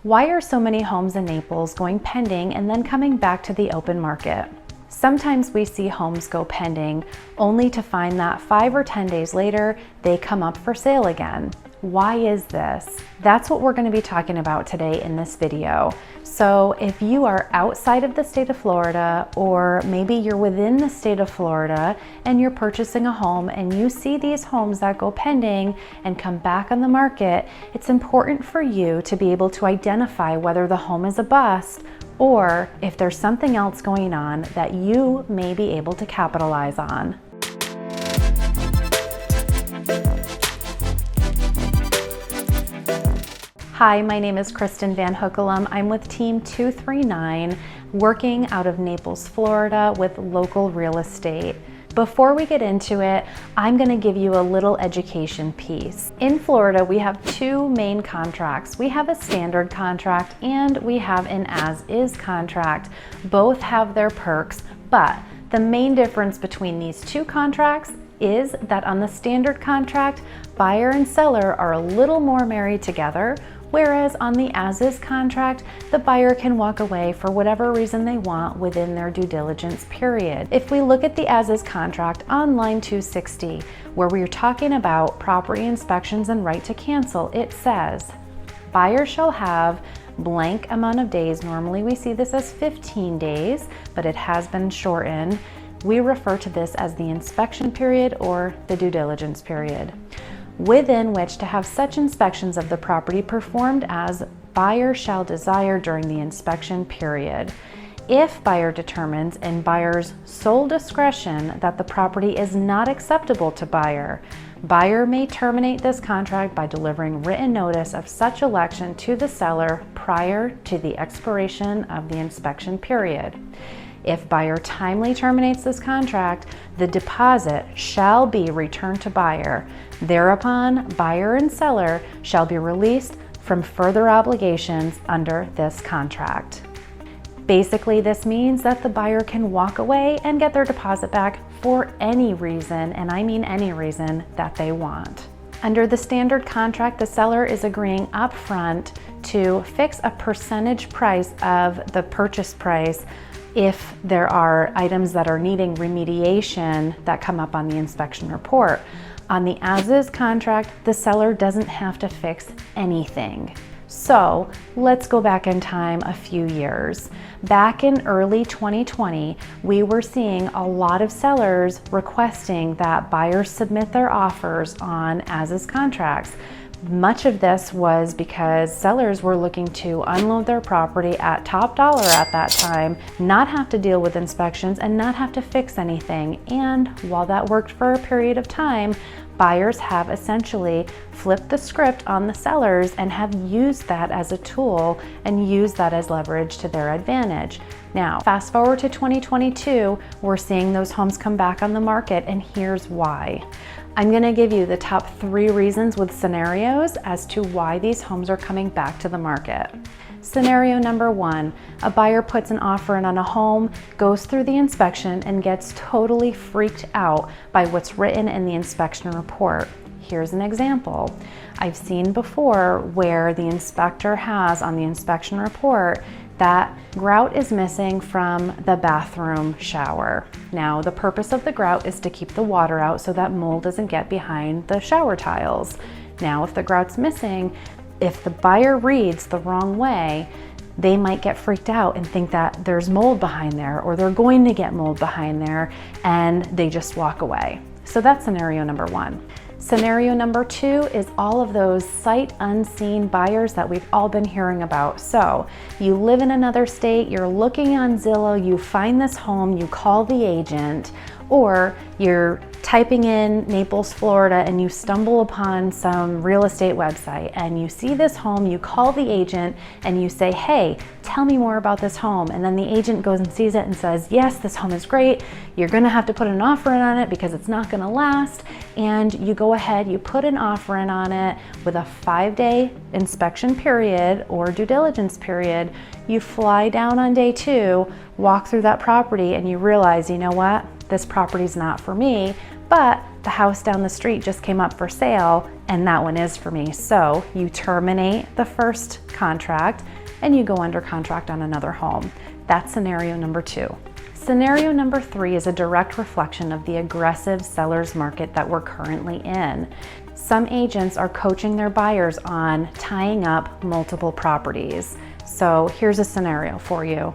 Why are so many homes in Naples going pending and then coming back to the open market? Sometimes we see homes go pending only to find that 5 or 10 days later, they come up for sale again. Why is this? That's what we're going to be talking about today in this video. So if you are outside of the state of Florida, or maybe you're within the state of Florida and you're purchasing a home and you see these homes that go pending and come back on the market, it's important for you to be able to identify whether the home is a bust or if there's something else going on that you may be able to capitalize on. Hi, my name is Kristen Van Hookelum. I'm with Team 239, working out of Naples, Florida with local real estate. Before we get into it, I'm going to give you a little education piece. In Florida, we have two main contracts. We have a standard contract and we have an as-is contract. Both have their perks, but the main difference between these two contracts is that on the standard contract, buyer and seller are a little more married together, whereas on the as-is contract, the buyer can walk away for whatever reason they want within their due diligence period. If we look at the as-is contract on line 260, where we are talking about property inspections and right to cancel, it says, buyer shall have blank amount of days. Normally we see this as 15 days, but it has been shortened. We refer to this as the inspection period or the due diligence period, within which to have such inspections of the property performed as buyer shall desire during the inspection period. If buyer determines in buyer's sole discretion that the property is not acceptable to buyer, buyer may terminate this contract by delivering written notice of such election to the seller prior to the expiration of the inspection period. If buyer timely terminates this contract, the deposit shall be returned to buyer. Thereupon, buyer and seller shall be released from further obligations under this contract. Basically, this means that the buyer can walk away and get their deposit back for any reason, and I mean any reason, that they want. Under the standard contract, the seller is agreeing upfront to fix a percentage price of the purchase price if there are items that are needing remediation that come up on the inspection report. On the as-is contract, the seller doesn't have to fix anything. So let's go back in time a few years. Back in early 2020, we were seeing a lot of sellers requesting that buyers submit their offers on as-is contracts. Much of this was because sellers were looking to unload their property at top dollar at that time, not have to deal with inspections and not have to fix anything. And while that worked for a period of time, buyers have essentially flipped the script on the sellers and have used that as a tool and used that as leverage to their advantage. Now, fast forward to 2022, we're seeing those homes come back on the market, and here's why. I'm going to give you the top 3 reasons with scenarios as to why these homes are coming back to the market. Scenario number 1, a buyer puts an offer in on a home, goes through the inspection, and gets totally freaked out by what's written in the inspection report. Here's an example. I've seen before where the inspector has on the inspection report that grout is missing from the bathroom shower. Now, the purpose of the grout is to keep the water out so that mold doesn't get behind the shower tiles. Now, if the grout's missing, if the buyer reads the wrong way, they might get freaked out and think that there's mold behind there, or they're going to get mold behind there, and they just walk away. So that's scenario number 1. Scenario number 2 is all of those sight unseen buyers that we've all been hearing about. So you live in another state, you're looking on Zillow, you find this home, you call the agent, or you're typing in Naples, Florida, and you stumble upon some real estate website and you see this home, you call the agent and you say, hey, tell me more about this home. And then the agent goes and sees it and says, yes, this home is great. You're gonna have to put an offer in on it because it's not gonna last. And you go ahead, you put an offer in on it with a 5-day inspection period or due diligence period. You fly down on day 2, walk through that property, and you realize, you know what? This property's not for me, but the house down the street just came up for sale and that one is for me. So you terminate the first contract and you go under contract on another home. That's scenario number 2. Scenario number 3 is a direct reflection of the aggressive seller's market that we're currently in. Some agents are coaching their buyers on tying up multiple properties. So here's a scenario for you.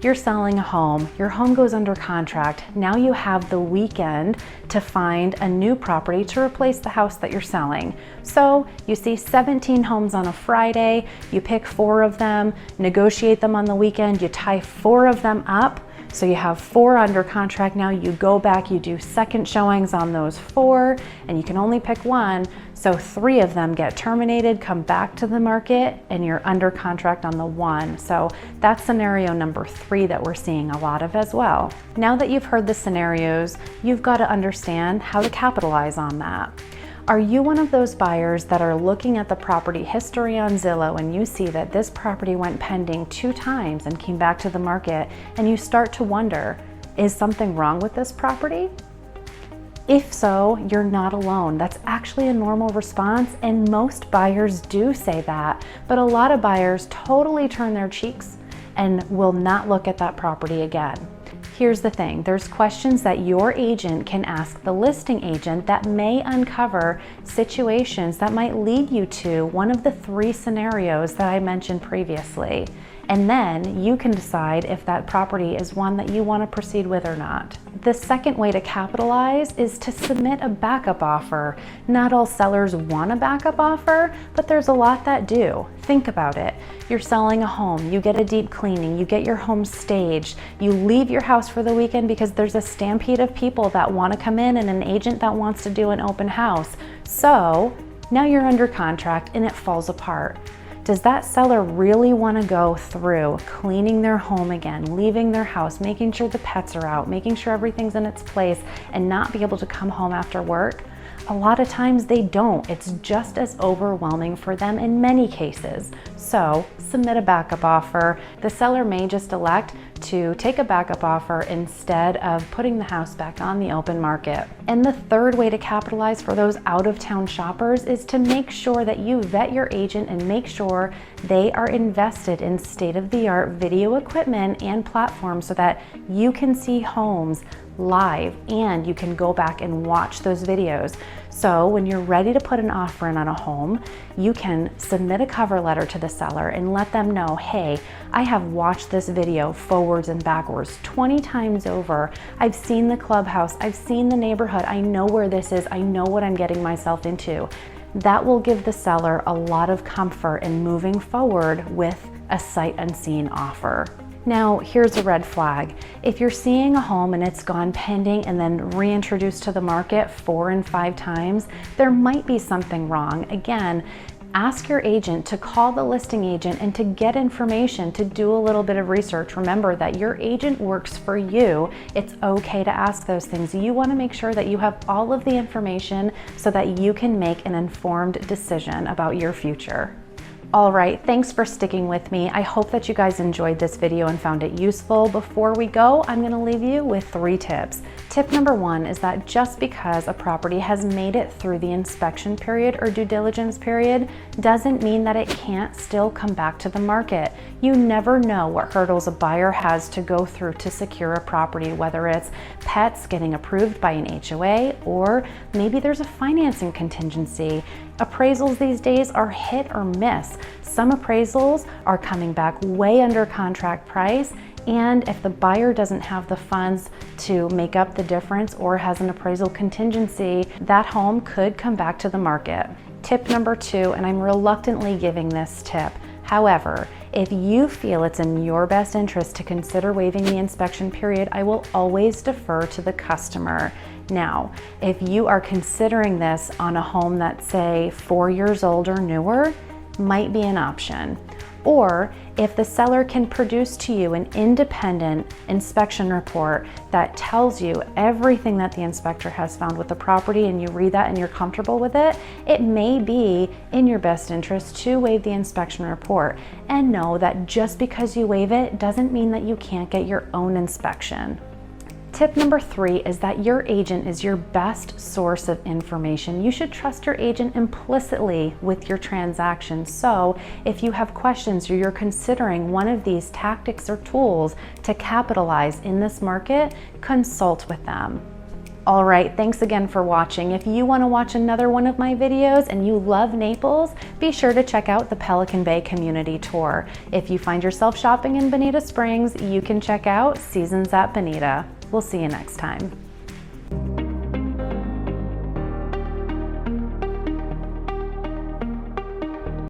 You're selling a home, your home goes under contract. Now you have the weekend to find a new property to replace the house that you're selling. So you see 17 homes on a Friday, you pick 4 of them, negotiate them on the weekend, you tie 4 of them up. So you have 4 under contract now, you go back, you do second showings on those 4, and you can only pick 1. So 3 of them get terminated, come back to the market, and you're under contract on the 1. So that's scenario number 3 that we're seeing a lot of as well. Now that you've heard the scenarios, you've got to understand how to capitalize on that. Are you one of those buyers that are looking at the property history on Zillow and you see that this property went pending 2 times and came back to the market, and you start to wonder, is something wrong with this property? If so, you're not alone. That's actually a normal response, and most buyers do say that, but a lot of buyers totally turn their cheeks and will not look at that property again. Here's the thing, there's questions that your agent can ask the listing agent that may uncover situations that might lead you to one of the 3 scenarios that I mentioned previously. And then you can decide if that property is one that you want to proceed with or not. The second way to capitalize is to submit a backup offer. Not all sellers want a backup offer, but there's a lot that do. Think about it. You're selling a home, you get a deep cleaning, you get your home staged, you leave your house for the weekend because there's a stampede of people that want to come in and an agent that wants to do an open house. So now you're under contract and it falls apart. Does that seller really want to go through cleaning their home again, leaving their house, making sure the pets are out, making sure everything's in its place, and not be able to come home after work? A lot of times they don't. It's just as overwhelming for them in many cases. So submit a backup offer. The seller may just elect to take a backup offer instead of putting the house back on the open market. And the third way to capitalize for those out-of-town shoppers is to make sure that you vet your agent and make sure they are invested in state-of-the-art video equipment and platforms so that you can see homes live and you can go back and watch those videos. So when you're ready to put an offer in on a home, you can submit a cover letter to the seller and let them know, hey, I have watched this video forwards and backwards 20 times over. I've seen the clubhouse, I've seen the neighborhood, I know where this is, I know what I'm getting myself into. That will give the seller a lot of comfort in moving forward with a sight unseen offer. Now, here's a red flag. If you're seeing a home and it's gone pending and then reintroduced to the market 4 and 5 times, there might be something wrong. Again, ask your agent to call the listing agent and to get information, to do a little bit of research. Remember that your agent works for you. It's okay to ask those things. You want to make sure that you have all of the information so that you can make an informed decision about your future. All right, thanks for sticking with me. I hope that you guys enjoyed this video and found it useful. Before we go, I'm gonna leave you with 3 tips. Tip number 1 is that just because a property has made it through the inspection period or due diligence period doesn't mean that it can't still come back to the market. You never know what hurdles a buyer has to go through to secure a property, whether it's pets getting approved by an HOA or maybe there's a financing contingency. Appraisals these days are hit or miss. Some appraisals are coming back way under contract price, and if the buyer doesn't have the funds to make up the difference or has an appraisal contingency, that home could come back to the market. Tip number 2, and I'm reluctantly giving this tip, however, if you feel it's in your best interest to consider waiving the inspection period, I will always defer to the customer. Now, if you are considering this on a home that's say 4 years old or newer, might be an option. Or if the seller can produce to you an independent inspection report that tells you everything that the inspector has found with the property and you read that and you're comfortable with it, it may be in your best interest to waive the inspection report. And know that just because you waive it doesn't mean that you can't get your own inspection. Tip number 3 is that your agent is your best source of information. You should trust your agent implicitly with your transaction. So if you have questions or you're considering one of these tactics or tools to capitalize in this market, consult with them. All right, thanks again for watching. If you want to watch another one of my videos and you love Naples, be sure to check out the Pelican Bay Community Tour. If you find yourself shopping in Bonita Springs, you can check out Seasons at Bonita. We'll see you next time.